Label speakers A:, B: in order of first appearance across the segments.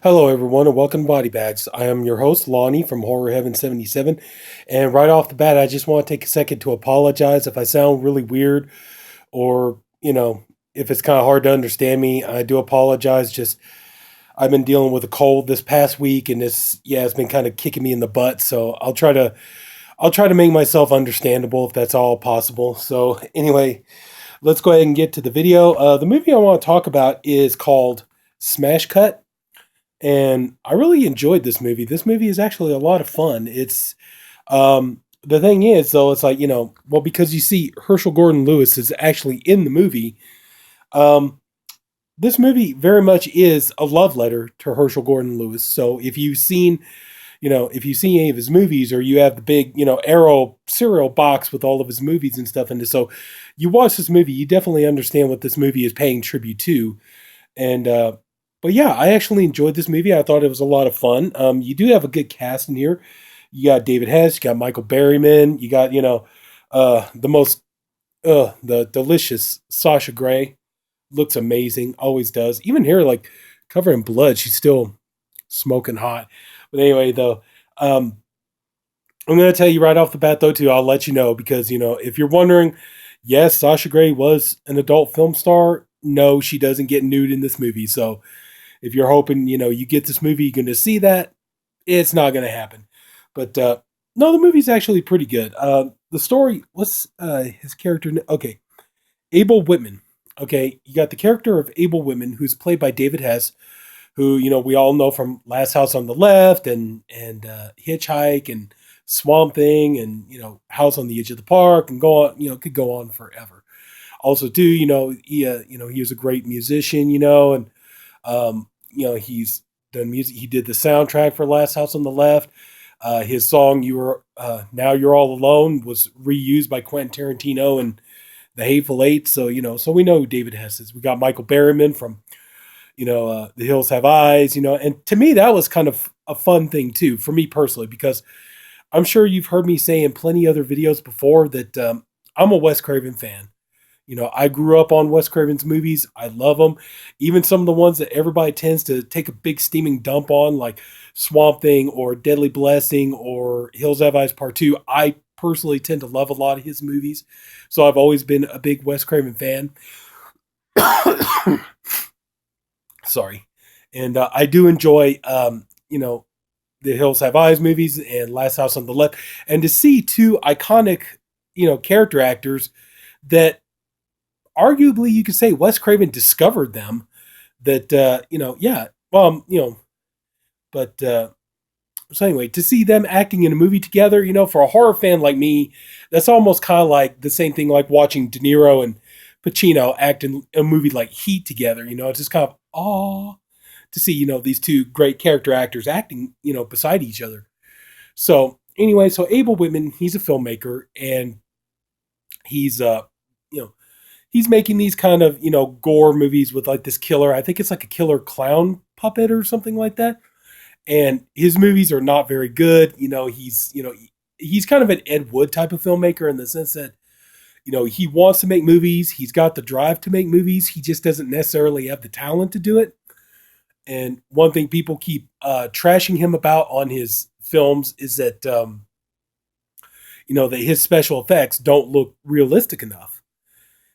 A: Hello, everyone, and welcome to Body Bags. I am your host, Lonnie from Horror Heaven77. And right off the bat, I just want to take a second to apologize if I sound really weird or, if it's kind of hard to understand me. I do apologize. Just I've been dealing with a cold this past week, and it's been kind of kicking me in the butt. So I'll try to make myself understandable if that's all possible. So anyway, let's go ahead and get to the video. The movie I want to talk about is called Smash Cut. And I really enjoyed this movie. This movie is actually a lot of fun. The thing is though, it's like, because you see Herschell Gordon Lewis is actually in the movie. Um, this movie very much is a love letter to Herschell Gordon Lewis. So if you've seen any of his movies, or you have the big, Arrow cereal box with all of his movies and stuff in it. So you watch this movie, you definitely understand what this movie is paying tribute to. And but yeah, I actually enjoyed this movie. I thought it was a lot of fun. You do have a good cast in here. You got David Hess, you got Michael Berryman, you got the delicious Sasha Grey. Looks amazing, always does. Even here, like covered in blood, she's still smoking hot. But anyway, though, I'm going to tell you right off the bat, though, too. I'll let you know because if you're wondering, yes, Sasha Grey was an adult film star. No, she doesn't get nude in this movie. So if you're hoping, you get this movie, you're going to see that, it's not going to happen. But no, the movie's actually pretty good. The story, what's his character? Okay, Abel Whitman. Okay, you got the character of Abel Whitman, who's played by David Hess, who we all know from Last House on the Left and Hitchhike and Swamp Thing and House on the Edge of the Park and go on. Could go on forever. Also, too, he was a great musician, and he's done music. He did the soundtrack for Last House on the Left. His song "You Were Now You're All Alone" was reused by Quentin Tarantino and The Hateful Eight. So so we know who David Hess is. We got Michael Berryman from The Hills Have Eyes. And to me that was kind of a fun thing too for me personally, because I'm sure you've heard me say in plenty other videos before that I'm a Wes Craven fan. I grew up on Wes Craven's movies. I love them. Even some of the ones that everybody tends to take a big steaming dump on, like Swamp Thing or Deadly Blessing or Hills Have Eyes Part 2. I personally tend to love a lot of his movies. So I've always been a big Wes Craven fan. Sorry. And I do enjoy, the Hills Have Eyes movies and Last House on the Left. And to see two iconic, character actors that arguably you could say Wes Craven discovered them. That but so anyway, to see them acting in a movie together, for a horror fan like me, that's almost kind of like the same thing like watching De Niro and Pacino act in a movie like Heat together. It's just kind of to see these two great character actors acting beside each other. So anyway, so Abel Whitman, he's a filmmaker, and he's he's making these kind of, gore movies with like this killer. I think it's like a killer clown puppet or something like that. And his movies are not very good. He's kind of an Ed Wood type of filmmaker in the sense that, he wants to make movies. He's got the drive to make movies. He just doesn't necessarily have the talent to do it. And one thing people keep trashing him about on his films is that, that his special effects don't look realistic enough.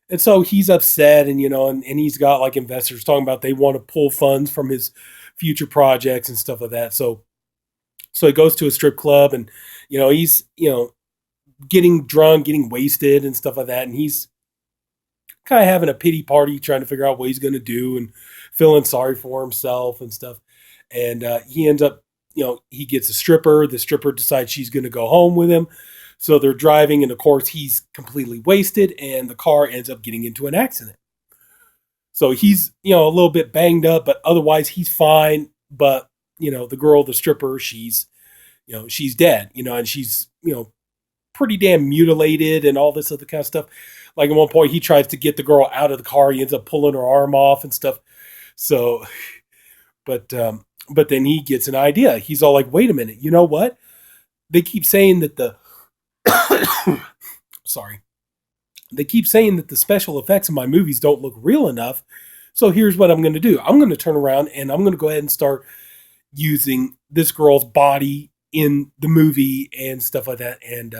A: And so he's upset, and and he's got like investors talking about they want to pull funds from his future projects and stuff like that. So he goes to a strip club, and he's getting drunk, getting wasted, and stuff like that. And he's kind of having a pity party, trying to figure out what he's going to do, and feeling sorry for himself and stuff. And he ends up, he gets a stripper. The stripper decides she's going to go home with him. So they're driving, and of course he's completely wasted, and the car ends up getting into an accident. So he's, a little bit banged up, but otherwise he's fine. But, the girl, the stripper, she's dead, and she's, pretty damn mutilated and all this other kind of stuff. Like at one point he tries to get the girl out of the car. He ends up pulling her arm off and stuff. So, but then he gets an idea. He's all like, wait a minute, you know what? They keep saying that sorry. They keep saying that the special effects in my movies don't look real enough. So here's what I'm going to do. I'm going to turn around and I'm going to go ahead and start using this girl's body in the movie and stuff like that. And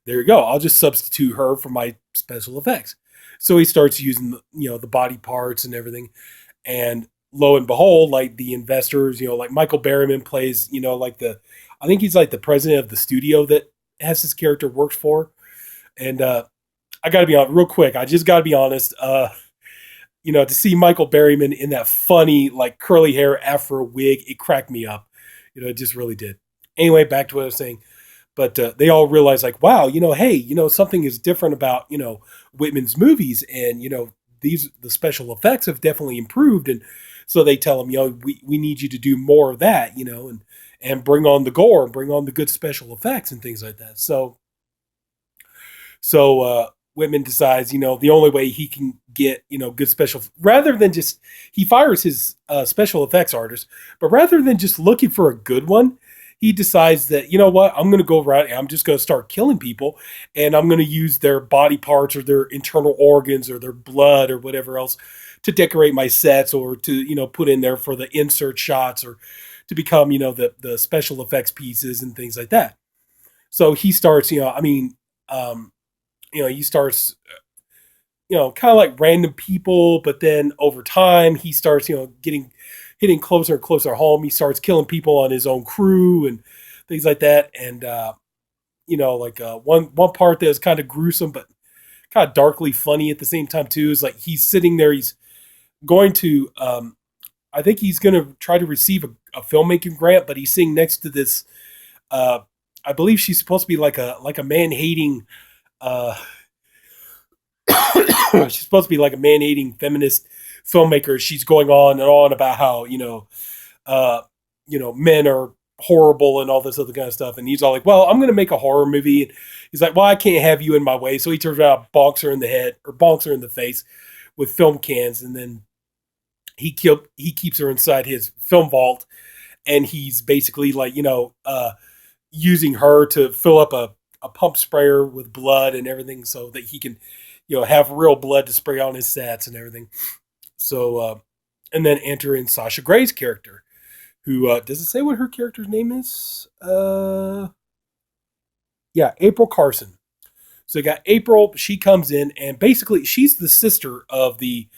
A: there you go. I'll just substitute her for my special effects. So he starts using the body parts and everything. And lo and behold, like the investors, like Michael Berryman plays, like I think he's like the president of the studio that Hess's character works for. And I got to be honest, real quick. I just got to be honest. To see Michael Berryman in that funny, like curly hair afro wig, it cracked me up. It just really did. Anyway, back to what I was saying. But they all realize, like, wow, hey, something is different about, Whitman's movies. And, the special effects have definitely improved. And so they tell him, we need you to do more of that, and bring on the gore and bring on the good special effects and things like that. So Whitman decides, the only way he can get, good special, rather than just, he fires his special effects artist, but rather than just looking for a good one, he decides that, what, I'm going to go around and I'm just going to start killing people, and I'm going to use their body parts or their internal organs or their blood or whatever else to decorate my sets, or to, put in there for the insert shots, or to become, the special effects pieces and things like that. So he starts, he starts, kind of like random people, but then over time he starts, hitting closer and closer home. He starts killing people on his own crew and things like that. And, one part that is kind of gruesome, but kind of darkly funny at the same time too, is like, he's sitting there, he's going to, I think he's going to try to receive a filmmaking grant, but he's sitting next to this, I believe she's supposed to be like a man-hating, she's supposed to be like a man-hating feminist filmmaker. She's going on and on about how, men are horrible and all this other kind of stuff. And he's all like, well, I'm going to make a horror movie. And he's like, well, I can't have you in my way. So he turns around, bonks her in the head, or bonks her in the face with film cans. And then he keeps her inside his film vault. And he's basically like, using her to fill up a pump sprayer with blood and everything, so that he can, have real blood to spray on his sets and everything. So, and then enter in Sasha Grey's character, who, does it say what her character's name is? Yeah, April Carson. So you got April, she comes in, and basically she's the sister of the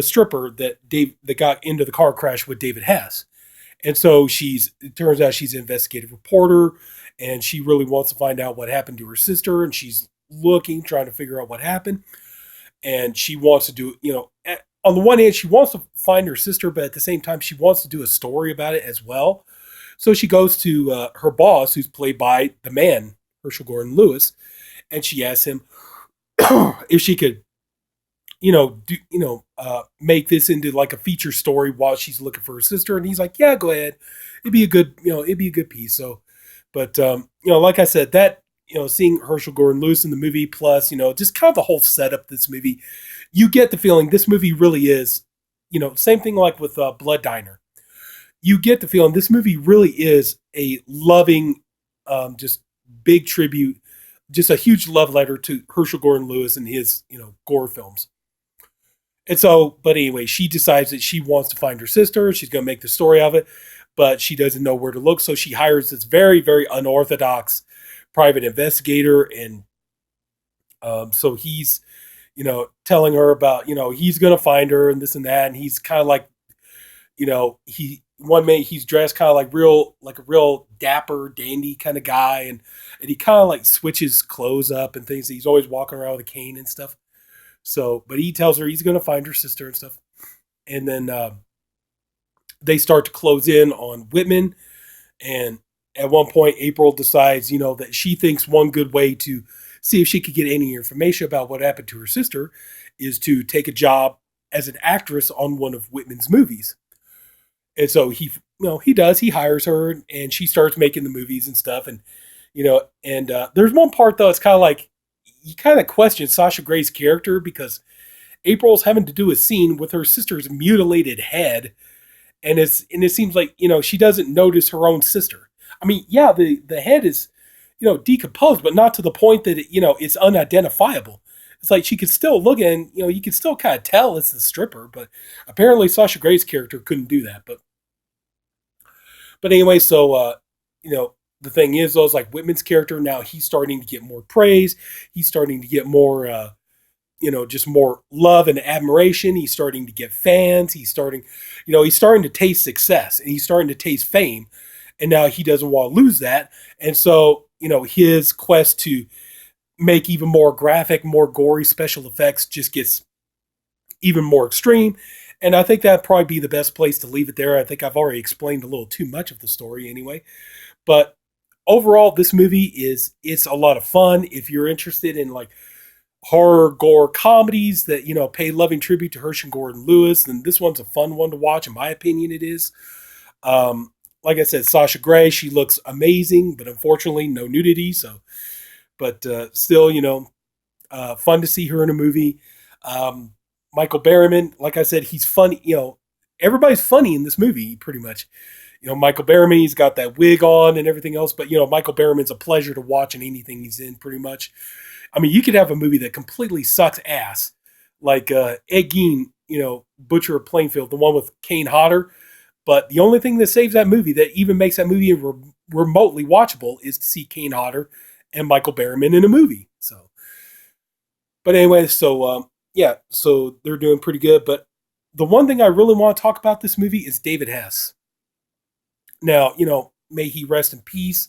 A: stripper that got into the car crash with David Hess. And so it turns out she's an investigative reporter, and she really wants to find out what happened to her sister, and she's trying to figure out what happened. And she wants to do, on the one hand, she wants to find her sister, but at the same time, she wants to do a story about it as well. So she goes to her boss, who's played by the man, Herschell Gordon Lewis, and she asks him if she could, make this into like a feature story while she's looking for her sister. And he's like, yeah, go ahead. It'd be a good piece. So, but, like I said, that, seeing Herschell Gordon Lewis in the movie, plus, just kind of the whole setup of this movie, you get the feeling this movie really is, same thing like with Blood Diner. You get the feeling this movie really is a loving, just big tribute, just a huge love letter to Herschell Gordon Lewis and his, gore films. And so, but anyway, she decides that she wants to find her sister. She's going to make the story of it, but she doesn't know where to look. So she hires this very, very unorthodox private investigator. And so he's, telling her about, he's going to find her and this and that. And he's kind of like, he's dressed kind of like a real dapper, dandy kind of guy. And he kind of like switches clothes up and things. He's always walking around with a cane and stuff. So, but he tells her he's going to find her sister and stuff. And then they start to close in on Whitman. And at one point, April decides, that she thinks one good way to see if she could get any information about what happened to her sister is to take a job as an actress on one of Whitman's movies. And so he hires her, and she starts making the movies and stuff. And, there's one part though, it's kind of like, you kind of question Sasha Grey's character, because April's having to do a scene with her sister's mutilated head. And it seems like, she doesn't notice her own sister. I mean, yeah, the head is, decomposed, but not to the point that it's unidentifiable. It's like she could still look, and, you could still kind of tell it's the stripper, but apparently Sasha Grey's character couldn't do that. But But anyway, so you know, the thing is, though, is like Whitman's character now he's starting to get more praise. He's starting to get more, just more love and admiration. He's starting to get fans. He's starting to taste success and he's starting to taste fame. And now he doesn't want to lose that. And so, his quest to make even more graphic, more gory special effects just gets even more extreme. And I think that'd probably be the best place to leave it there. I think I've already explained a little too much of the story anyway. But overall, this movie it's a lot of fun. If you're interested in like horror gore comedies that pay loving tribute to Herschell Gordon Lewis, then this one's a fun one to watch. In my opinion, it is. Like I said, Sasha Grey, she looks amazing, but unfortunately, no nudity. So, but still, fun to see her in a movie. Michael Berryman, like I said, he's funny. Everybody's funny in this movie, pretty much. Michael Berryman, he's got that wig on and everything else, but Michael Berryman's a pleasure to watch in anything he's in, pretty much. I mean, you could have a movie that completely sucks ass, like Ed Gein, Butcher of Plainfield, the one with Kane Hodder. But the only thing that saves that movie, that even makes that movie remotely watchable, is to see Kane Hodder and Michael Berryman in a movie. So, but anyway, so so they're doing pretty good. But the one thing I really want to talk about this movie is David Hess. Now, may he rest in peace.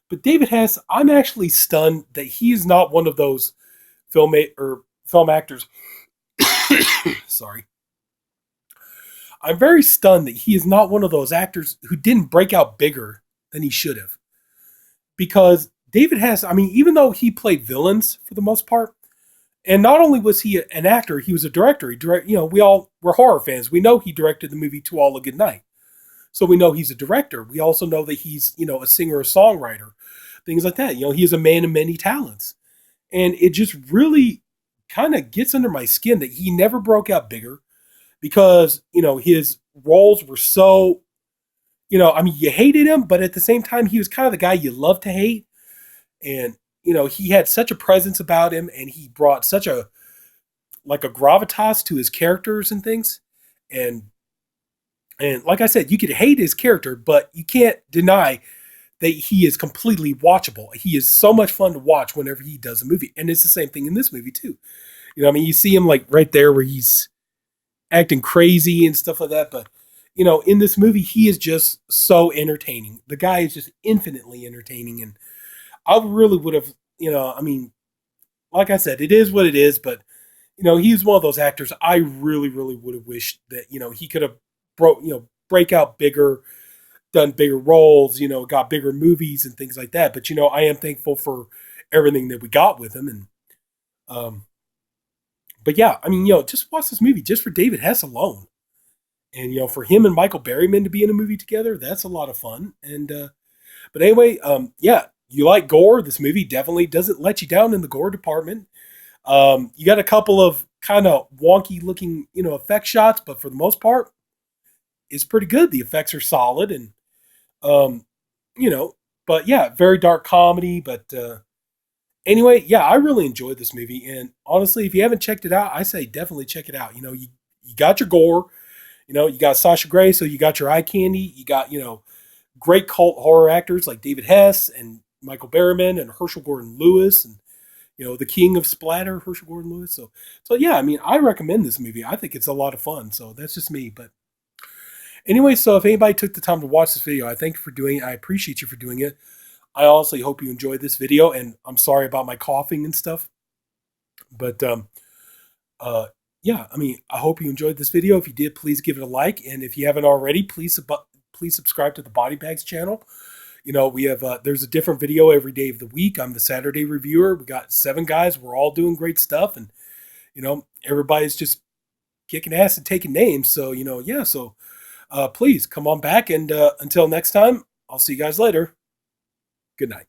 A: But David Hess, I'm actually stunned that he is not one of those film actors. Sorry. I'm very stunned that he is not one of those actors who didn't break out bigger than he should have. Because David Hess, I mean, even though he played villains for the most part, and not only was he an actor, he was a director. We're horror fans. We know he directed the movie To All a Good Night. So we know he's a director. We also know that he's, a singer or songwriter, things like that. He is a man of many talents. And it just really kind of gets under my skin that he never broke out bigger because, his roles were so, you hated him, but at the same time, he was kind of the guy you love to hate. And, he had such a presence about him and he brought such a gravitas to his characters and things. And like I said, you could hate his character, but you can't deny that he is completely watchable. He is so much fun to watch whenever he does a movie. And it's the same thing in this movie too. You see him like right there where he's acting crazy and stuff like that. But, in this movie, he is just so entertaining. The guy is just infinitely entertaining. And I really would have, like I said, it is what it is. But, he's one of those actors I really, really would have wished that, he could have break out bigger, done bigger roles, got bigger movies and things like that. But, I am thankful for everything that we got with him. And, but yeah, just watch this movie just for David Hess alone. And, for him and Michael Berryman to be in a movie together, that's a lot of fun. And, but anyway, you like gore. This movie definitely doesn't let you down in the gore department. You got a couple of kind of wonky looking, effect shots, but for the most part, it's pretty good. The effects are solid and, but yeah, very dark comedy. But anyway, yeah, I really enjoyed this movie. And honestly, if you haven't checked it out, I say definitely check it out. You got your gore, you got Sasha Grey, so you got your eye candy. You got, great cult horror actors like David Hess and Michael Berryman and Herschell Gordon Lewis and, the king of splatter, Herschell Gordon Lewis. So yeah, I recommend this movie. I think it's a lot of fun. So that's just me. But anyway, so if anybody took the time to watch this video, I thank you for doing it. I appreciate you for doing it. I honestly hope you enjoyed this video, and I'm sorry about my coughing and stuff. But yeah, I hope you enjoyed this video. If you did, please give it a like, and if you haven't already, please subscribe to the Body Bags channel. We have there's a different video every day of the week. I'm the Saturday reviewer. We got 7 guys. We're all doing great stuff, and everybody's just kicking ass and taking names. So yeah. So please come on back, and until next time, I'll see you guys later. Good night.